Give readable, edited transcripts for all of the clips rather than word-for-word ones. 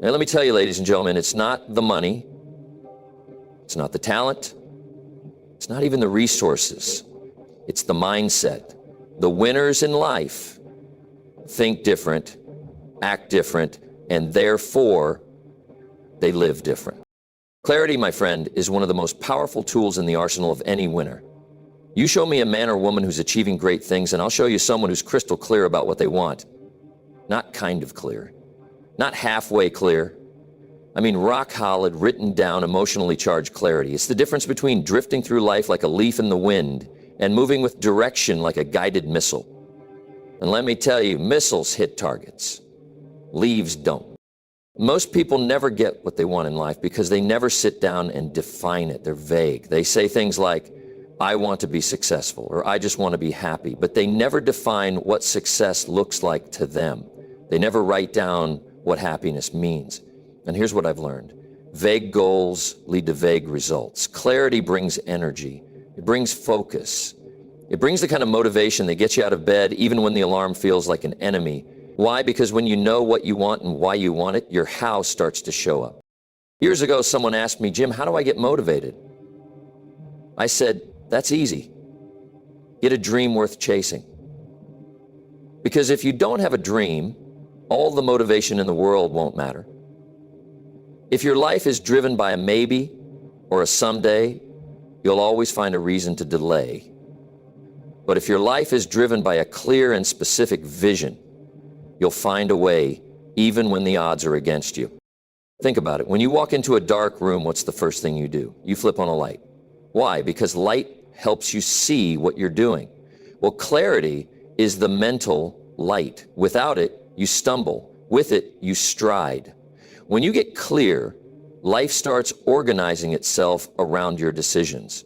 And let me tell you, ladies and gentlemen, it's not the money, it's not the talent, it's not even the resources, it's the mindset. The winners in life think different, act different, and therefore they live different. Clarity, my friend, is one of the most powerful tools in the arsenal of any winner. You show me a man or woman who's achieving great things, and I'll show you someone who's crystal clear about what they want. Not kind of clear, not halfway clear. I mean rock solid, written down, emotionally charged clarity. It's the difference between drifting through life like a leaf in the wind and moving with direction like a guided missile. And let me tell you, missiles hit targets. Leaves don't. Most people never get what they want in life because they never sit down and define it. They're vague. They say things like, I want to be successful, or I just want to be happy, but they never define what success looks like to them. They never write down what happiness means. And here's what I've learned. Vague goals lead to vague results. Clarity brings energy. It brings focus. It brings the kind of motivation that gets you out of bed even when the alarm feels like an enemy. Why? Because when you know what you want and why you want it, your how starts to show up. Years ago, someone asked me, Jim, how do I get motivated? I said, that's easy. Get a dream worth chasing. Because if you don't have a dream, all the motivation in the world won't matter. If your life is driven by a maybe or a someday, you'll always find a reason to delay. But if your life is driven by a clear and specific vision, you'll find a way even when the odds are against you. Think about it. When you walk into a dark room, what's the first thing you do? You flip on a light. Why? Because light helps you see what you're doing. Well, clarity is the mental light. Without it, you stumble. With it, you stride. When you get clear, life starts organizing itself around your decisions.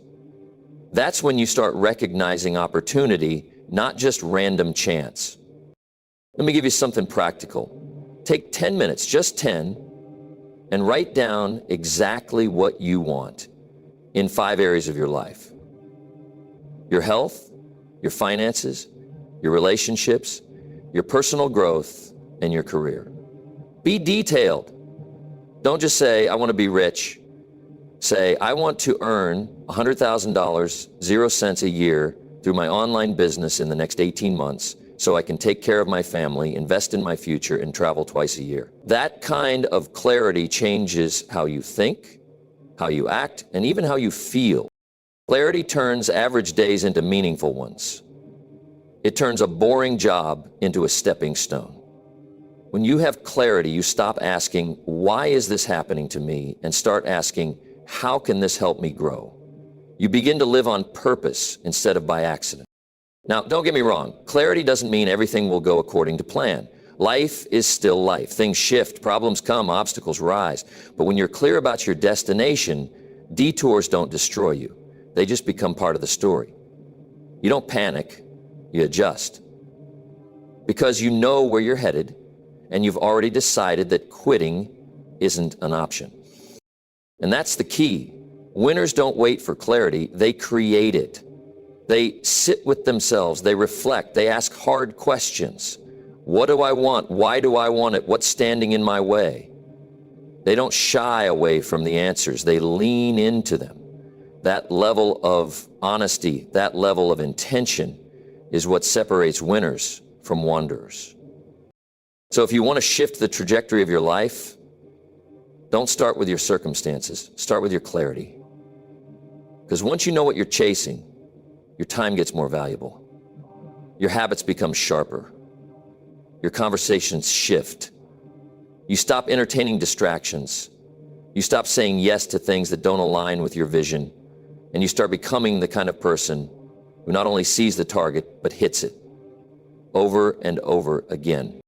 That's when you start recognizing opportunity, not just random chance. Let me give you something practical. Take 10 minutes, just 10, and write down exactly what you want in 5 areas of your life. Your health, your finances, your relationships, your personal growth, and your career. Be detailed. Don't just say, I want to be rich. Say, I want to earn $100,000, 0 cents a year through my online business in the next 18 months so I can take care of my family, invest in my future, and travel twice a year. That kind of clarity changes how you think, how you act, and even how you feel. Clarity turns average days into meaningful ones. It turns a boring job into a stepping stone. When you have clarity, you stop asking, why is this happening to me? And start asking, how can this help me grow? You begin to live on purpose instead of by accident. Now, don't get me wrong. Clarity doesn't mean everything will go according to plan. Life is still life. Things shift, problems come, obstacles rise. But when you're clear about your destination, detours don't destroy you. They just become part of the story. You don't panic, you adjust. Because you know where you're headed, and you've already decided that quitting isn't an option. And that's the key. Winners don't wait for clarity, they create it. They sit with themselves, they reflect, they ask hard questions. What do I want? Why do I want it? What's standing in my way? They don't shy away from the answers, they lean into them. That level of honesty, that level of intention is what separates winners from wanderers. So if you want to shift the trajectory of your life, don't start with your circumstances, start with your clarity. Because once you know what you're chasing, your time gets more valuable. Your habits become sharper. Your conversations shift. You stop entertaining distractions. You stop saying yes to things that don't align with your vision. And you start becoming the kind of person who not only sees the target, but hits it over and over again.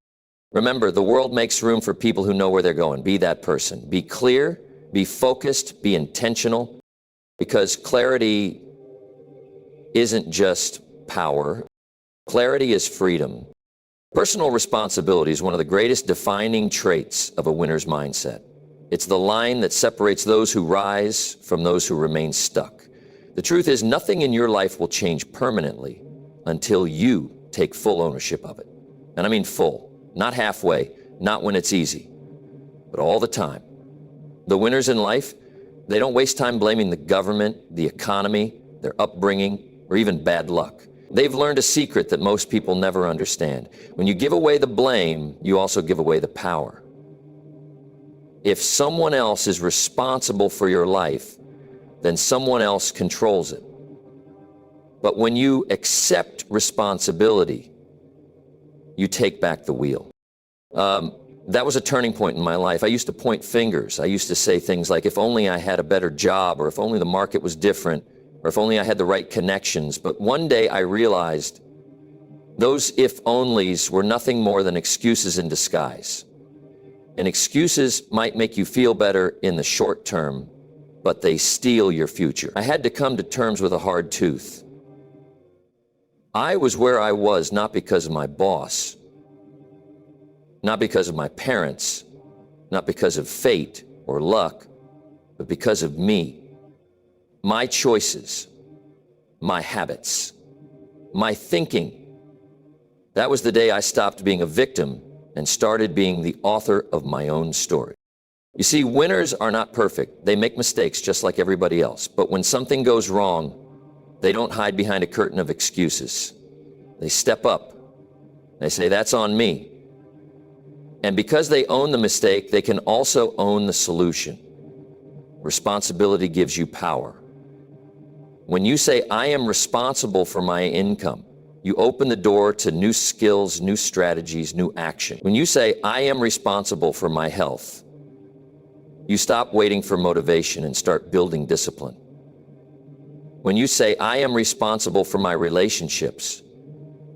Remember, the world makes room for people who know where they're going. Be that person. Be clear, be focused, be intentional, because clarity isn't just power. Clarity is freedom. Personal responsibility is one of the greatest defining traits of a winner's mindset. It's the line that separates those who rise from those who remain stuck. The truth is, nothing in your life will change permanently until you take full ownership of it. And I mean full, not halfway, not when it's easy. but all the time. The winners in life, they don't waste time blaming the government, the economy, their upbringing, or even bad luck. They've learned a secret that most people never understand. When you give away the blame, you also give away the power. If someone else is responsible for your life, then someone else controls it. But when you accept responsibility, you take back the wheel. That was a turning point in my life. I used to point fingers. I used to say things like, if only I had a better job, or if only the market was different, or if only I had the right connections. But one day I realized those if-onlys were nothing more than excuses in disguise. And excuses might make you feel better in the short term, but they steal your future. I had to come to terms with a hard truth. I was where I was not because of my boss, not because of my parents, not because of fate or luck, but because of me. My choices, my habits, my thinking. That was the day I stopped being a victim and started being the author of my own story. You see, winners are not perfect. They make mistakes just like everybody else. But when something goes wrong, they don't hide behind a curtain of excuses. They step up. They say, that's on me. And because they own the mistake, they can also own the solution. Responsibility gives you power. When you say, I am responsible for my income, you open the door to new skills, new strategies, new action. When you say, I am responsible for my health, you stop waiting for motivation and start building discipline. When you say, I am responsible for my relationships,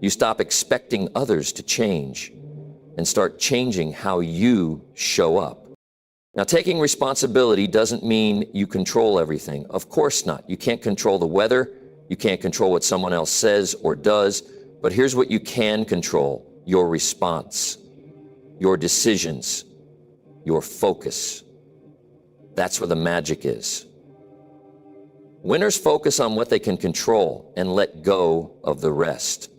you stop expecting others to change and start changing how you show up. Now, taking responsibility doesn't mean you control everything. Of course not. You can't control the weather. You can't control what someone else says or does. But here's what you can control: your response, your decisions, your focus. That's where the magic is. Winners focus on what they can control and let go of the rest.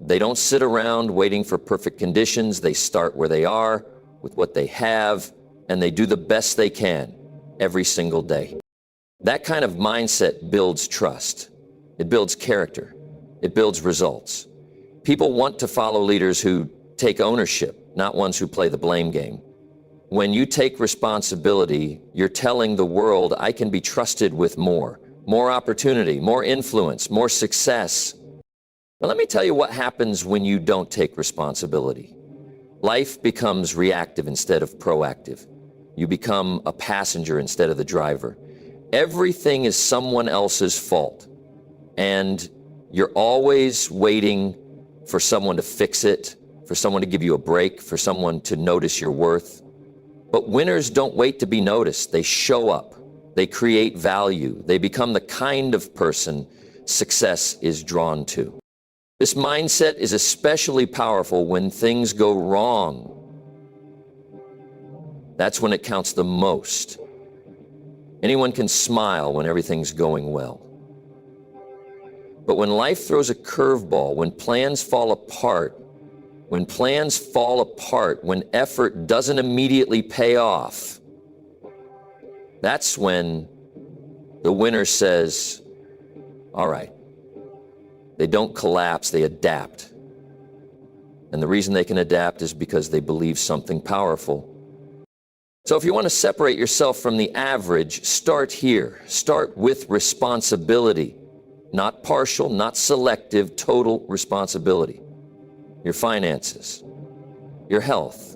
They don't sit around waiting for perfect conditions. They start where they are, with what they have, and they do the best they can every single day. That kind of mindset builds trust. It builds character. It builds results. People want to follow leaders who take ownership, not ones who play the blame game. When you take responsibility, you're telling the world, I can be trusted with more opportunity, more influence, more success. Now, let me tell you what happens when you don't take responsibility. Life becomes reactive instead of proactive. You become a passenger instead of the driver. Everything is someone else's fault, and you're always waiting for someone to fix it, for someone to give you a break, for someone to notice your worth. But winners don't wait to be noticed. They show up. They create value. They become the kind of person success is drawn to. This mindset is especially powerful when things go wrong. That's when it counts the most. Anyone can smile when everything's going well. But when life throws a curveball, when plans fall apart, when effort doesn't immediately pay off, that's when the winner says, all right. They don't collapse, they adapt. And the reason they can adapt is because they believe something powerful. So if you want to separate yourself from the average, start here. Start with responsibility. Not partial, not selective, total responsibility. Your finances, your health,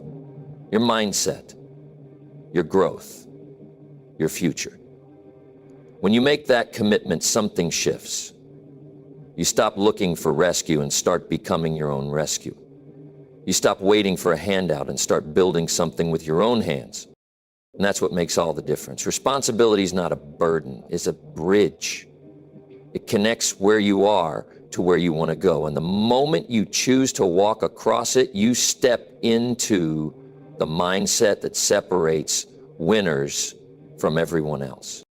your mindset, your growth, your future. When you make that commitment, something shifts. You stop looking for rescue and start becoming your own rescue. You stop waiting for a handout and start building something with your own hands. And that's what makes all the difference. Responsibility is not a burden, it's a bridge. It connects where you are to where you want to go. And the moment you choose to walk across it, you step into the mindset that separates winners from everyone else.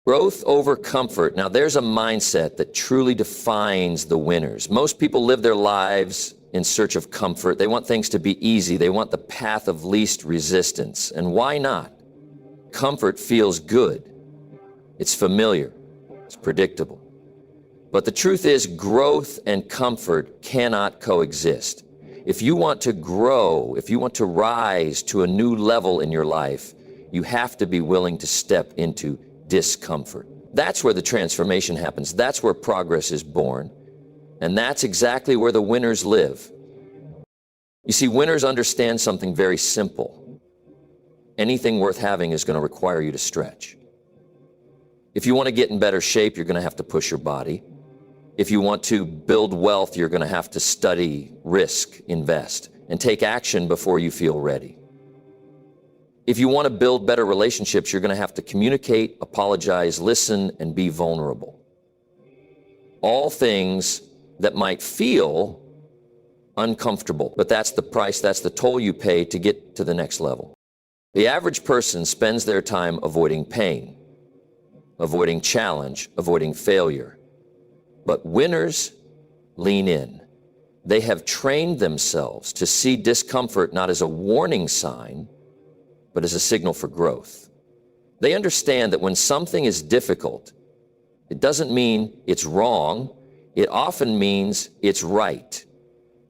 Growth over comfort. Now, there's a mindset that truly defines the winners. Most people live their lives in search of comfort. They want things to be easy. They want the path of least resistance. And why not? Comfort feels good. It's familiar. It's predictable. But the truth is, growth and comfort cannot coexist. If you want to grow, if you want to rise to a new level in your life, you have to be willing to step into discomfort. That's where the transformation happens. That's where progress is born. And that's exactly where the winners live. You see, winners understand something very simple. Anything worth having is going to require you to stretch. If you want to get in better shape, you're going to have to push your body. If you want to build wealth, you're going to have to study, risk, invest, and take action before you feel ready. If you want to build better relationships, you're going to have to communicate, apologize, listen, and be vulnerable. All things that might feel uncomfortable, but that's the price, that's the toll you pay to get to the next level. The average person spends their time avoiding pain, avoiding challenge, avoiding failure. But winners lean in. They have trained themselves to see discomfort not as a warning sign, but as a signal for growth. They understand that when something is difficult, it doesn't mean it's wrong. It often means it's right.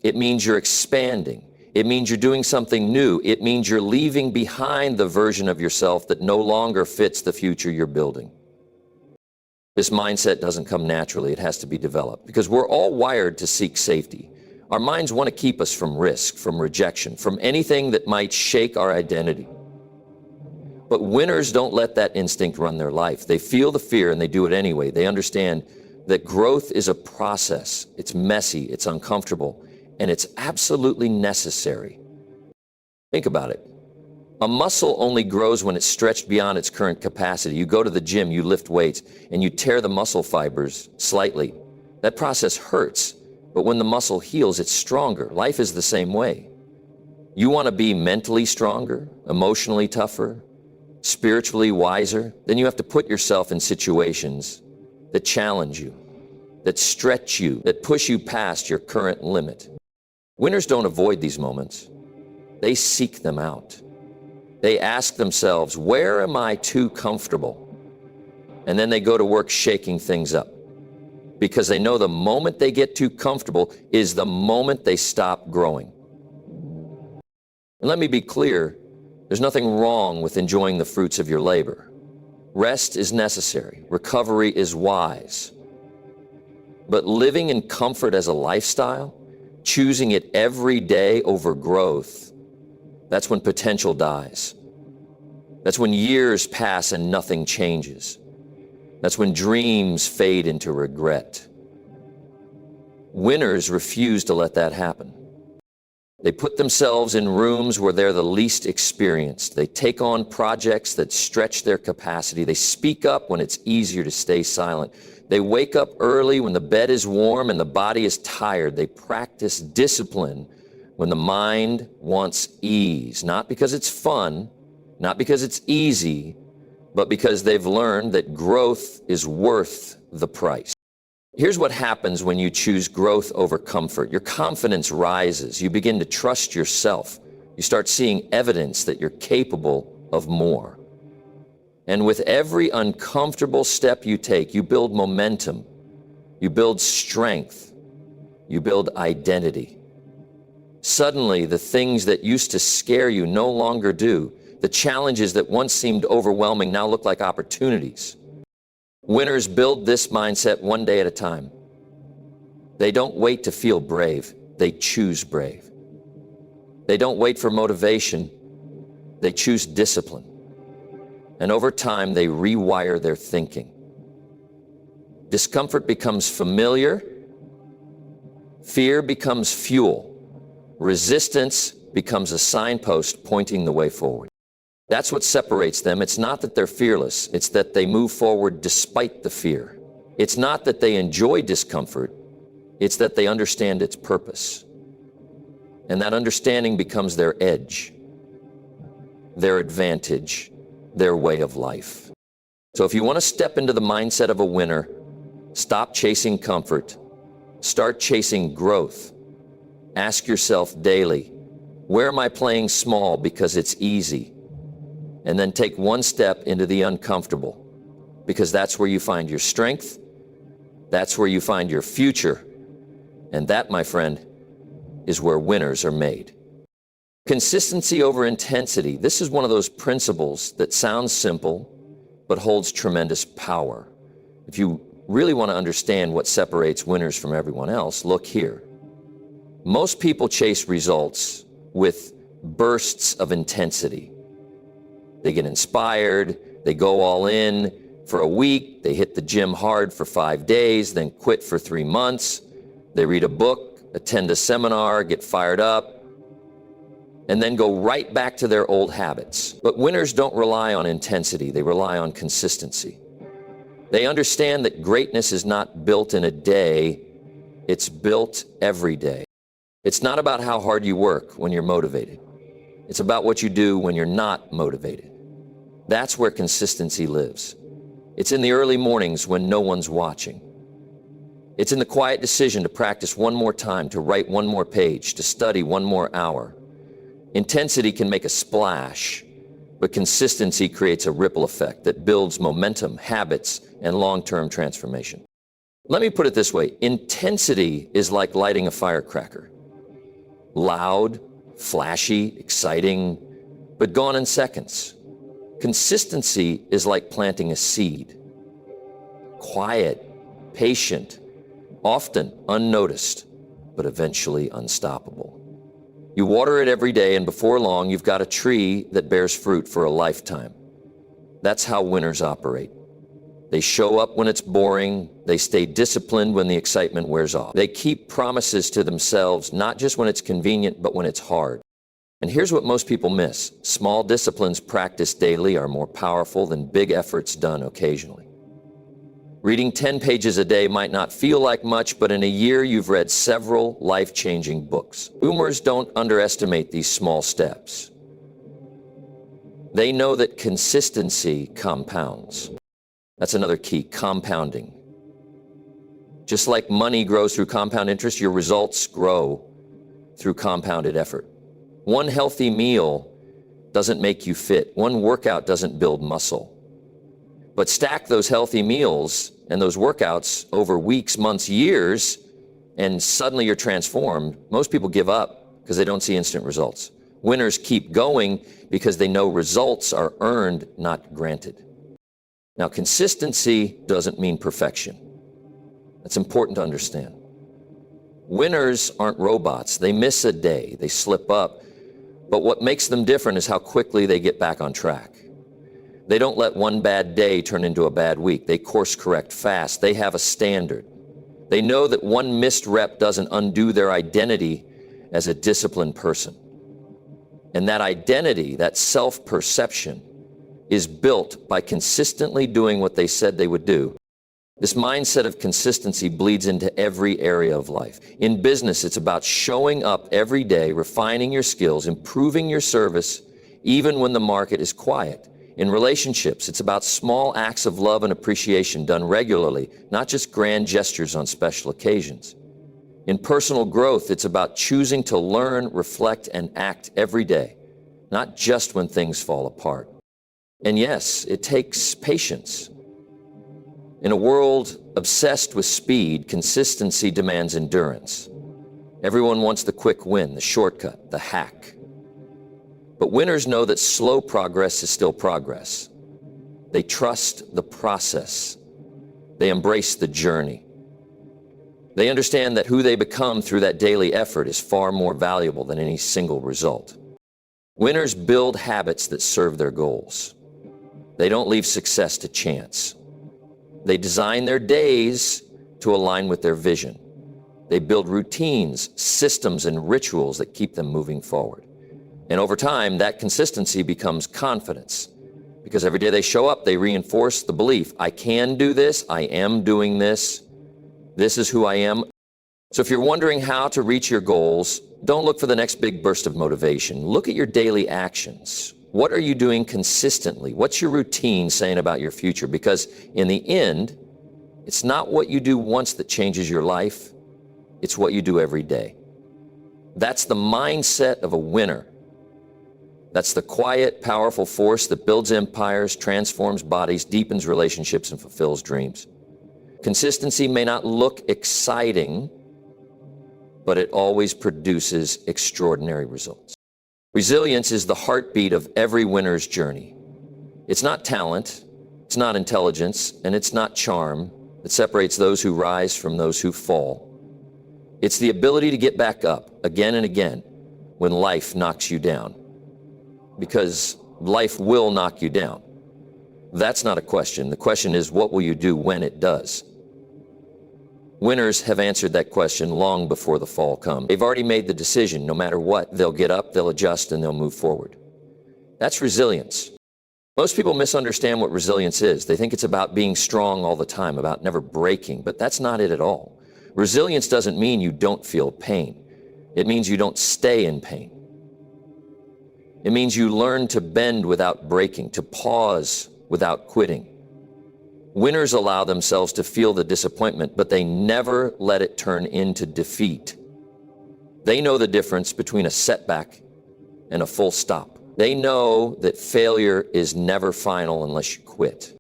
It means you're expanding. It means you're doing something new. It means you're leaving behind the version of yourself that no longer fits the future you're building. This mindset doesn't come naturally. It has to be developed because we're all wired to seek safety. Our minds want to keep us from risk, from rejection, from anything that might shake our identity. But winners don't let that instinct run their life. They feel the fear and they do it anyway. They understand that growth is a process. It's messy, it's uncomfortable, and it's absolutely necessary. Think about it. A muscle only grows when it's stretched beyond its current capacity. You go to the gym, you lift weights, and you tear the muscle fibers slightly. That process hurts, but when the muscle heals, it's stronger. Life is the same way. You want to be mentally stronger, emotionally tougher, spiritually wiser, then you have to put yourself in situations that challenge you, that stretch you, that push you past your current limit. Winners don't avoid these moments. They seek them out. They ask themselves, where am I too comfortable? And then they go to work shaking things up because they know the moment they get too comfortable is the moment they stop growing. And let me be clear, there's nothing wrong with enjoying the fruits of your labor. Rest is necessary. Recovery is wise. But living in comfort as a lifestyle, choosing it every day over growth, that's when potential dies. That's when years pass and nothing changes. That's when dreams fade into regret. Winners refuse to let that happen. They put themselves in rooms where they're the least experienced. They take on projects that stretch their capacity. They speak up when it's easier to stay silent. They wake up early when the bed is warm and the body is tired. They practice discipline when the mind wants ease, not because it's fun, not because it's easy, but because they've learned that growth is worth the price. Here's what happens when you choose growth over comfort. Your confidence rises. You begin to trust yourself. You start seeing evidence that you're capable of more. And with every uncomfortable step you take, you build momentum. You build strength. You build identity. Suddenly, the things that used to scare you no longer do. The challenges that once seemed overwhelming now look like opportunities. Winners build this mindset one day at a time. They don't wait to feel brave. They choose brave. They don't wait for motivation. They choose discipline. And over time, they rewire their thinking. Discomfort becomes familiar. Fear becomes fuel. Resistance becomes a signpost pointing the way forward. That's what separates them. It's not that they're fearless. It's that they move forward despite the fear. It's not that they enjoy discomfort. It's that they understand its purpose. And that understanding becomes their edge, their advantage, their way of life. So if you want to step into the mindset of a winner, stop chasing comfort, start chasing growth, Ask yourself daily, where am I playing small because it's easy? And then take one step into the uncomfortable, because that's where you find your strength, that's where you find your future, and that, my friend, is where winners are made. Consistency over intensity. This is one of those principles that sounds simple, but holds tremendous power. If you really want to understand what separates winners from everyone else, look here. Most people chase results with bursts of intensity. They get inspired, they go all in for a week, they hit the gym hard for 5 days, then quit for 3 months. They read a book, attend a seminar, get fired up, and then go right back to their old habits. But winners don't rely on intensity, they rely on consistency. They understand that greatness is not built in a day, it's built every day. It's not about how hard you work when you're motivated. It's about what you do when you're not motivated. That's where consistency lives. It's in the early mornings when no one's watching. It's in the quiet decision to practice one more time, to write one more page, to study one more hour. Intensity can make a splash, but consistency creates a ripple effect that builds momentum, habits, and long-term transformation. Let me put it this way. Intensity is like lighting a firecracker. Loud, flashy, exciting, but gone in seconds. Consistency is like planting a seed. Quiet, patient, often unnoticed, but eventually unstoppable. You water it every day, and before long, you've got a tree that bears fruit for a lifetime. That's how winners operate. They show up when it's boring. They stay disciplined when the excitement wears off. They keep promises to themselves, not just when it's convenient, but when it's hard. And here's what most people miss. Small disciplines practiced daily are more powerful than big efforts done occasionally. Reading 10 pages a day might not feel like much, but in a year you've read several life-changing books. Boomers don't underestimate these small steps. They know that consistency compounds. That's another key, compounding. Just like money grows through compound interest, your results grow through compounded effort. One healthy meal doesn't make you fit. One workout doesn't build muscle. But stack those healthy meals and those workouts over weeks, months, years, and suddenly you're transformed. Most people give up because they don't see instant results. Winners keep going because they know results are earned, not granted. Now, consistency doesn't mean perfection. That's important to understand. Winners aren't robots. They miss a day, they slip up. But what makes them different is how quickly they get back on track. They don't let one bad day turn into a bad week. They course correct fast. They have a standard. They know that one missed rep doesn't undo their identity as a disciplined person. And that identity, that self-perception, is built by consistently doing what they said they would do. This mindset of consistency bleeds into every area of life. In business, it's about showing up every day, refining your skills, improving your service, even when the market is quiet. In relationships, it's about small acts of love and appreciation done regularly, not just grand gestures on special occasions. In personal growth, it's about choosing to learn, reflect, and act every day, not just when things fall apart. And yes, it takes patience. In a world obsessed with speed, consistency demands endurance. Everyone wants the quick win, the shortcut, the hack. But winners know that slow progress is still progress. They trust the process. They embrace the journey. They understand that who they become through that daily effort is far more valuable than any single result. Winners build habits that serve their goals. They don't leave success to chance. They design their days to align with their vision. They build routines, systems, and rituals that keep them moving forward. And over time, that consistency becomes confidence. Because every day they show up, they reinforce the belief, I can do this, I am doing this, this is who I am. So if you're wondering how to reach your goals, don't look for the next big burst of motivation. Look at your daily actions. What are you doing consistently? What's your routine saying about your future? Because in the end, it's not what you do once that changes your life. It's what you do every day. That's the mindset of a winner. That's the quiet, powerful force that builds empires, transforms bodies, deepens relationships, and fulfills dreams. Consistency may not look exciting, but it always produces extraordinary results. Resilience is the heartbeat of every winner's journey. It's not talent, it's not intelligence, and it's not charm that separates those who rise from those who fall. It's the ability to get back up again and again when life knocks you down. Because life will knock you down. That's not a question. The question is, what will you do when it does? Winners have answered that question long before the fall comes. They've already made the decision. No matter what, they'll get up, they'll adjust, and they'll move forward. That's resilience. Most people misunderstand what resilience is. They think it's about being strong all the time, about never breaking, but that's not it at all. Resilience doesn't mean you don't feel pain. It means you don't stay in pain. It means you learn to bend without breaking, to pause without quitting. Winners allow themselves to feel the disappointment, but they never let it turn into defeat. They know the difference between a setback and a full stop. They know that failure is never final unless you quit.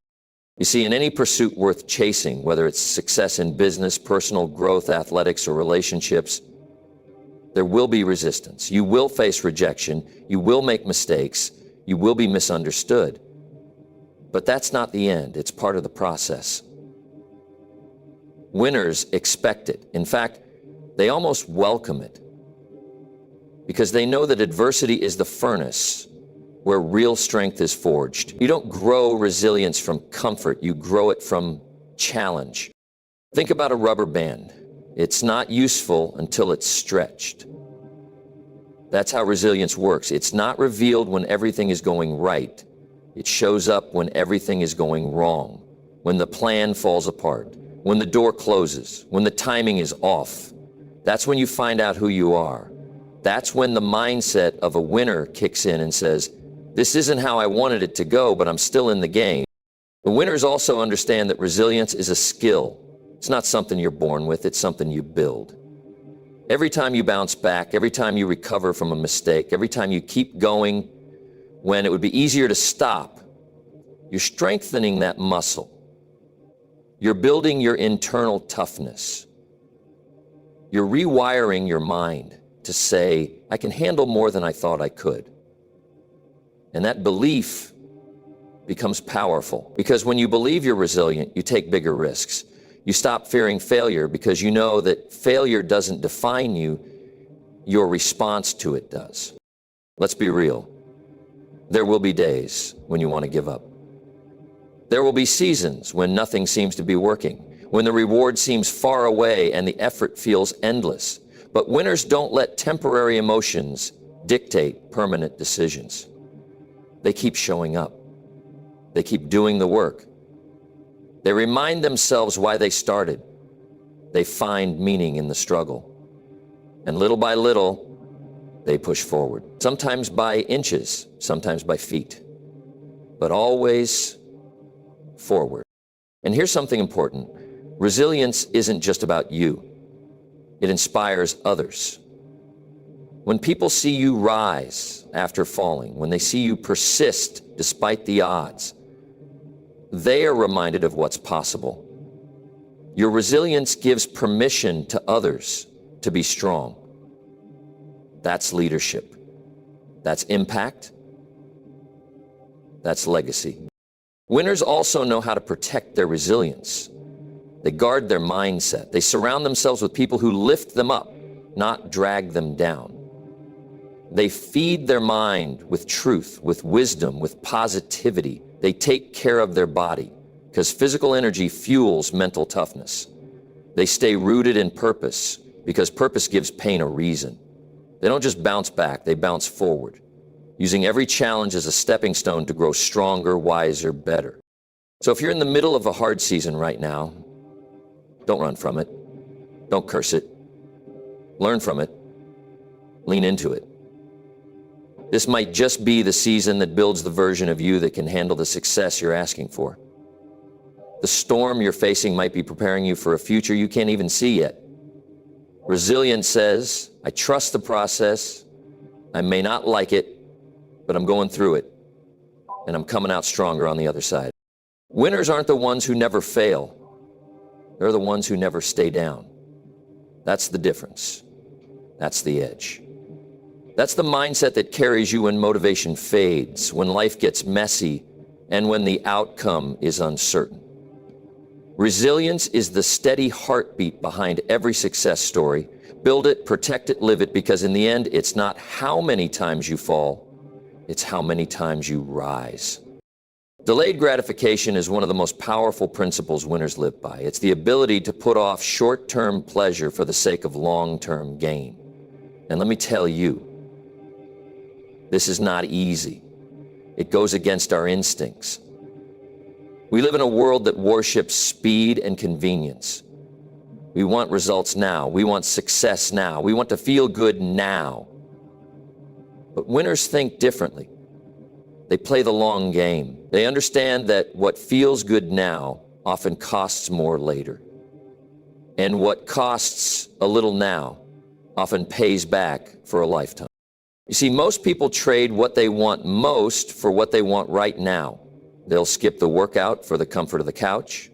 You see, in any pursuit worth chasing, whether it's success in business, personal growth, athletics, or relationships, there will be resistance. You will face rejection. You will make mistakes. You will be misunderstood. But that's not the end. It's part of the process. Winners expect it. In fact, they almost welcome it because they know that adversity is the furnace where real strength is forged. You don't grow resilience from comfort. You grow it from challenge. Think about a rubber band. It's not useful until it's stretched. That's how resilience works. It's not revealed when everything is going right. It shows up when everything is going wrong, when the plan falls apart, when the door closes, when the timing is off. That's when you find out who you are. That's when the mindset of a winner kicks in and says, this isn't how I wanted it to go, but I'm still in the game. The winners also understand that resilience is a skill. It's not something you're born with, it's something you build. Every time you bounce back, every time you recover from a mistake, every time you keep going when it would be easier to stop, you're strengthening that muscle. You're building your internal toughness. You're rewiring your mind to say, I can handle more than I thought I could. And that belief becomes powerful because when you believe you're resilient, you take bigger risks. You stop fearing failure because you know that failure doesn't define you, your response to it does. Let's be real. There will be days when you want to give up. There will be seasons when nothing seems to be working, when the reward seems far away and the effort feels endless. But winners don't let temporary emotions dictate permanent decisions. They keep showing up. They keep doing the work. They remind themselves why they started. They find meaning in the struggle. And little by little, they push forward. Sometimes by inches, sometimes by feet, but always forward. And here's something important. Resilience isn't just about you. It inspires others. When people see you rise after falling, when they see you persist despite the odds, they are reminded of what's possible. Your resilience gives permission to others to be strong. That's leadership. That's impact. That's legacy. Winners also know how to protect their resilience. They guard their mindset. They surround themselves with people who lift them up, not drag them down. They feed their mind with truth, with wisdom, with positivity. They take care of their body because physical energy fuels mental toughness. They stay rooted in purpose because purpose gives pain a reason. They don't just bounce back, they bounce forward, using every challenge as a stepping stone to grow stronger, wiser, better. So if you're in the middle of a hard season right now, don't run from it. Don't curse it. Learn from it. Lean into it. This might just be the season that builds the version of you that can handle the success you're asking for. The storm you're facing might be preparing you for a future you can't even see yet. Resilience says, I trust the process. I may not like it, but I'm going through it, and I'm coming out stronger on the other side. Winners aren't the ones who never fail. They're the ones who never stay down. That's the difference. That's the edge. That's the mindset that carries you when motivation fades, when life gets messy, and when the outcome is uncertain. Resilience is the steady heartbeat behind every success story. Build it, protect it, live it, because in the end, it's not how many times you fall, it's how many times you rise. Delayed gratification is one of the most powerful principles winners live by. It's the ability to put off short-term pleasure for the sake of long-term gain. And let me tell you, this is not easy. It goes against our instincts. We live in a world that worships speed and convenience. We want results now. We want success now. We want to feel good now. But winners think differently. They play the long game. They understand that what feels good now often costs more later. And what costs a little now often pays back for a lifetime. You see, most people trade what they want most for what they want right now. They'll skip the workout for the comfort of the couch.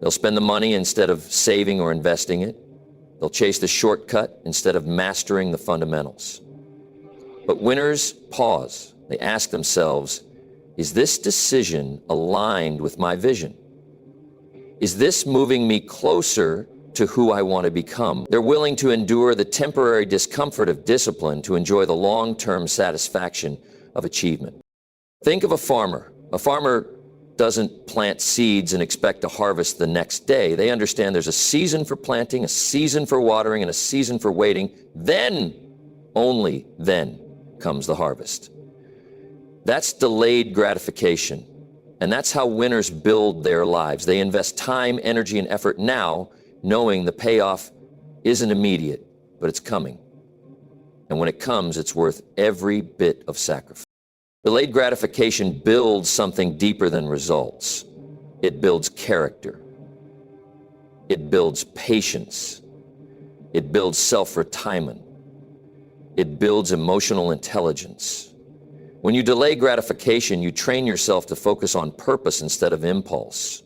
They'll spend the money instead of saving or investing it. They'll chase the shortcut instead of mastering the fundamentals. But winners pause. They ask themselves, is this decision aligned with my vision? Is this moving me closer to who I want to become? They're willing to endure the temporary discomfort of discipline to enjoy the long-term satisfaction of achievement. Think of a farmer. A farmer doesn't plant seeds and expect to harvest the next day. They understand there's a season for planting, a season for watering, and a season for waiting. Then, only then, comes the harvest. That's delayed gratification. And that's how winners build their lives. They invest time, energy, and effort now, knowing the payoff isn't immediate, but it's coming. And when it comes, it's worth every bit of sacrifice. Delayed gratification builds something deeper than results. It builds character. It builds patience. It builds self-retirement. It builds emotional intelligence. When you delay gratification, you train yourself to focus on purpose instead of impulse.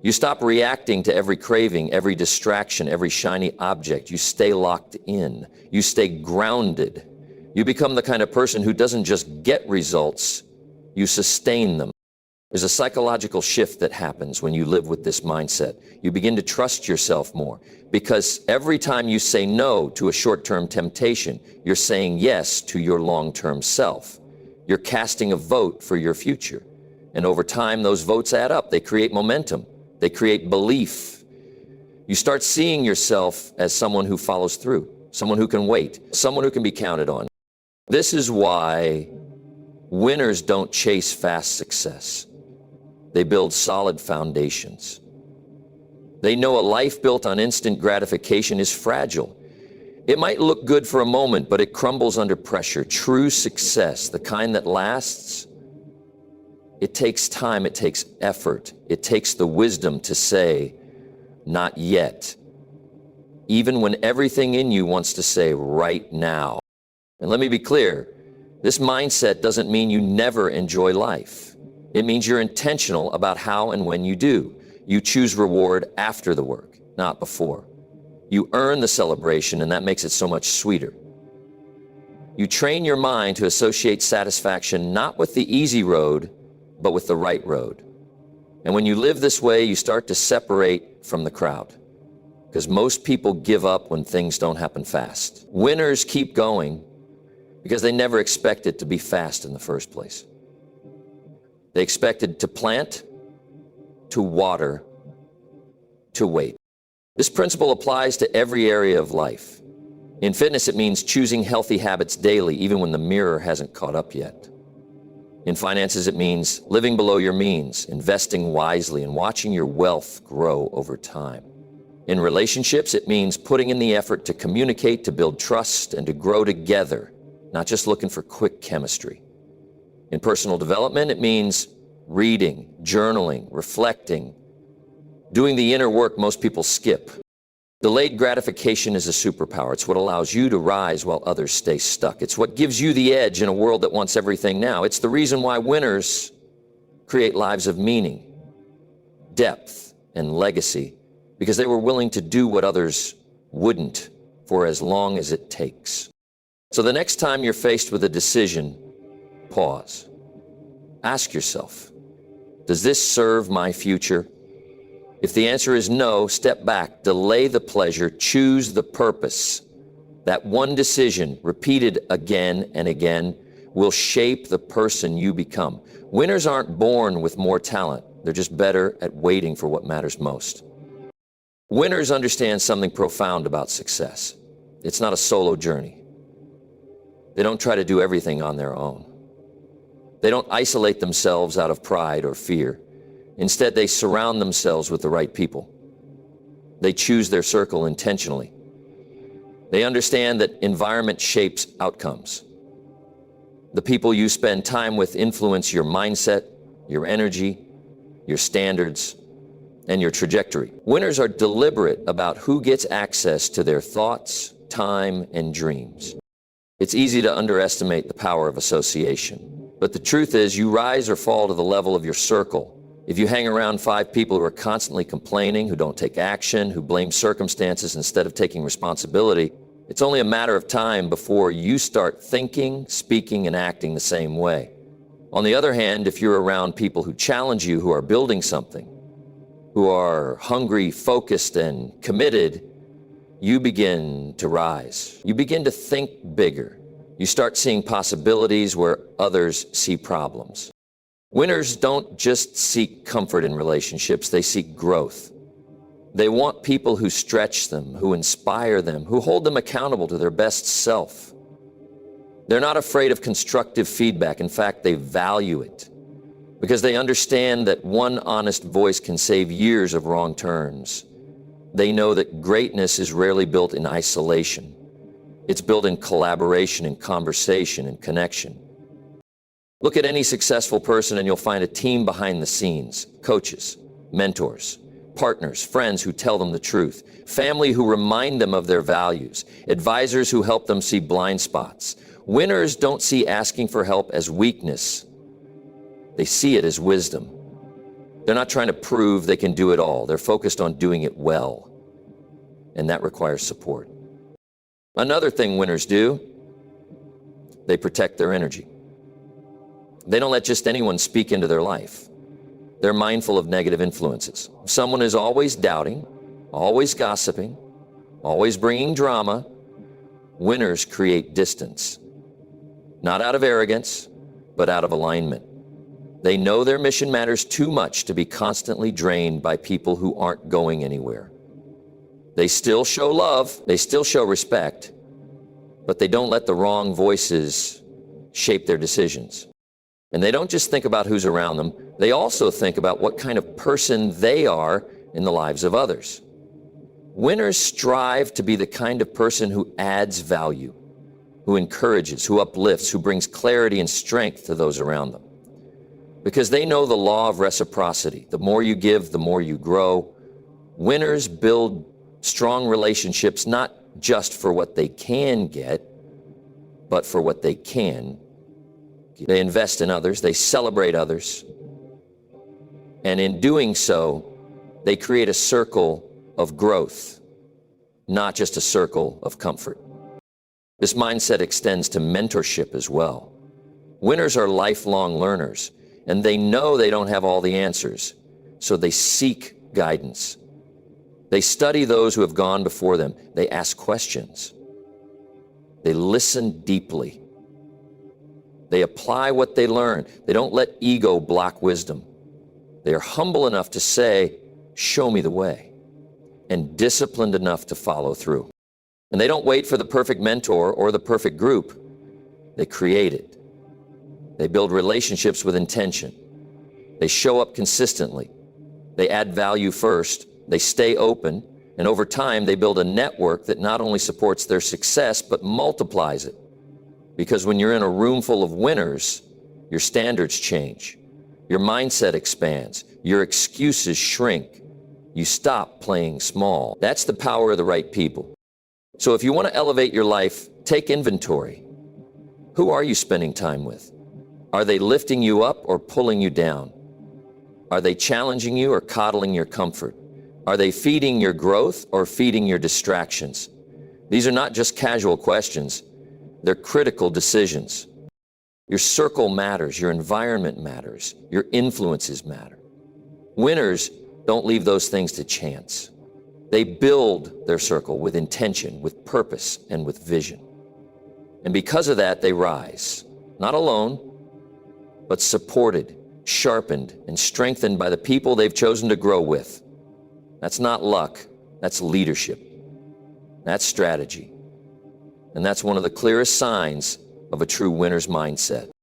You stop reacting to every craving, every distraction, every shiny object. You stay locked in. You stay grounded. You become the kind of person who doesn't just get results, you sustain them. There's a psychological shift that happens when you live with this mindset. You begin to trust yourself more because every time you say no to a short-term temptation, you're saying yes to your long-term self. You're casting a vote for your future. And over time, those votes add up. They create momentum. They create belief. You start seeing yourself as someone who follows through, someone who can wait, someone who can be counted on. This is why winners don't chase fast success. They build solid foundations. They know a life built on instant gratification is fragile. It might look good for a moment, but it crumbles under pressure. True success, the kind that lasts, it takes time, it takes effort. It takes the wisdom to say, not yet, even when everything in you wants to say right now. And let me be clear, this mindset doesn't mean you never enjoy life. It means you're intentional about how and when you do. You choose reward after the work, not before. You earn the celebration, and that makes it so much sweeter. You train your mind to associate satisfaction not with the easy road, but with the right road. And when you live this way, you start to separate from the crowd. Because most people give up when things don't happen fast. Winners keep going because they never expected to be fast in the first place. They expected to plant, to water, to wait. This principle applies to every area of life. In fitness, it means choosing healthy habits daily, even when the mirror hasn't caught up yet. In finances, it means living below your means, investing wisely, and watching your wealth grow over time. In relationships, it means putting in the effort to communicate, to build trust, and to grow together, not just looking for quick chemistry. In personal development, it means reading, journaling, reflecting, doing the inner work most people skip. Delayed gratification is a superpower. It's what allows you to rise while others stay stuck. It's what gives you the edge in a world that wants everything now. It's the reason why winners create lives of meaning, depth, and legacy, because they were willing to do what others wouldn't for as long as it takes. So the next time you're faced with a decision, pause. Ask yourself, does this serve my future? If the answer is no, step back, delay the pleasure, choose the purpose. That one decision, repeated again and again, will shape the person you become. Winners aren't born with more talent. They're just better at waiting for what matters most. Winners understand something profound about success. It's not a solo journey. They don't try to do everything on their own. They don't isolate themselves out of pride or fear. Instead, they surround themselves with the right people. They choose their circle intentionally. They understand that environment shapes outcomes. The people you spend time with influence your mindset, your energy, your standards, and your trajectory. Winners are deliberate about who gets access to their thoughts, time, and dreams. It's easy to underestimate the power of association. But the truth is, you rise or fall to the level of your circle. If you hang around 5 people who are constantly complaining, who don't take action, who blame circumstances instead of taking responsibility, it's only a matter of time before you start thinking, speaking, and acting the same way. On the other hand, if you're around people who challenge you, who are building something, who are hungry, focused, and committed, you begin to rise. You begin to think bigger. You start seeing possibilities where others see problems. Winners don't just seek comfort in relationships, they seek growth. They want people who stretch them, who inspire them, who hold them accountable to their best self. They're not afraid of constructive feedback. In fact, they value it because they understand that one honest voice can save years of wrong turns. They know that greatness is rarely built in isolation. It's built in collaboration, in conversation, and connection. Look at any successful person and you'll find a team behind the scenes, coaches, mentors, partners, friends who tell them the truth, family who remind them of their values, advisors who help them see blind spots. Winners don't see asking for help as weakness. They see it as wisdom. They're not trying to prove they can do it all. They're focused on doing it well, and that requires support. Another thing winners do, they protect their energy. They don't let just anyone speak into their life. They're mindful of negative influences. If someone is always doubting, always gossiping, always bringing drama, winners create distance. Not out of arrogance, but out of alignment. They know their mission matters too much to be constantly drained by people who aren't going anywhere. They still show love, they still show respect, but they don't let the wrong voices shape their decisions. And they don't just think about who's around them, they also think about what kind of person they are in the lives of others. Winners strive to be the kind of person who adds value, who encourages, who uplifts, who brings clarity and strength to those around them. Because they know the law of reciprocity. The more you give, the more you grow. Winners build strong relationships not just for what they can get, but for what they can. They invest in others, they celebrate others, and in doing so, they create a circle of growth, not just a circle of comfort. This mindset extends to mentorship as well. Winners are lifelong learners, and they know they don't have all the answers, so they seek guidance. They study those who have gone before them. They ask questions. They listen deeply. They apply what they learn. They don't let ego block wisdom. They are humble enough to say, "Show me the way," and disciplined enough to follow through. And they don't wait for the perfect mentor or the perfect group. They create it. They build relationships with intention. They show up consistently. They add value first. They stay open. And over time, they build a network that not only supports their success, but multiplies it. Because when you're in a room full of winners, your standards change. Your mindset expands. Your excuses shrink. You stop playing small. That's the power of the right people. So if you want to elevate your life, take inventory. Who are you spending time with? Are they lifting you up or pulling you down? Are they challenging you or coddling your comfort? Are they feeding your growth or feeding your distractions? These are not just casual questions. They're critical decisions. Your circle matters, your environment matters, your influences matter. Winners don't leave those things to chance. They build their circle with intention, with purpose, and with vision. And because of that, they rise, not alone, but supported, sharpened, and strengthened by the people they've chosen to grow with. That's not luck, that's leadership. That's strategy. And that's one of the clearest signs of a true winner's mindset.